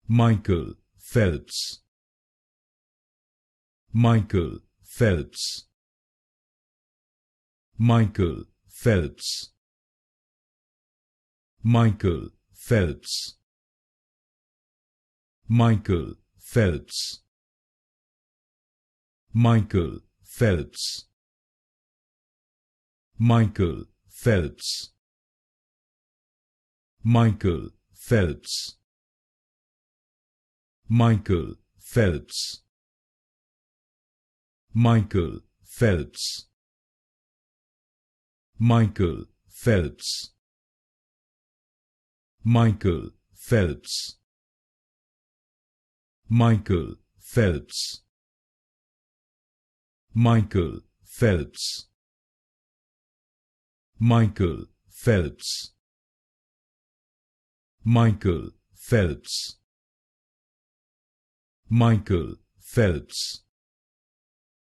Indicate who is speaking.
Speaker 1: Michael Phelps. Michael Phelps. Michael Phelps. Michael Phelps. Michael Phelps. Michael Phelps. Michael Phelps. Michael Phelps. Michael Phelps. Michael Phelps. Michael Phelps. Michael Phelps. Michael Phelps. Michael Phelps. Michael Phelps. Michael Phelps. Michael Phelps.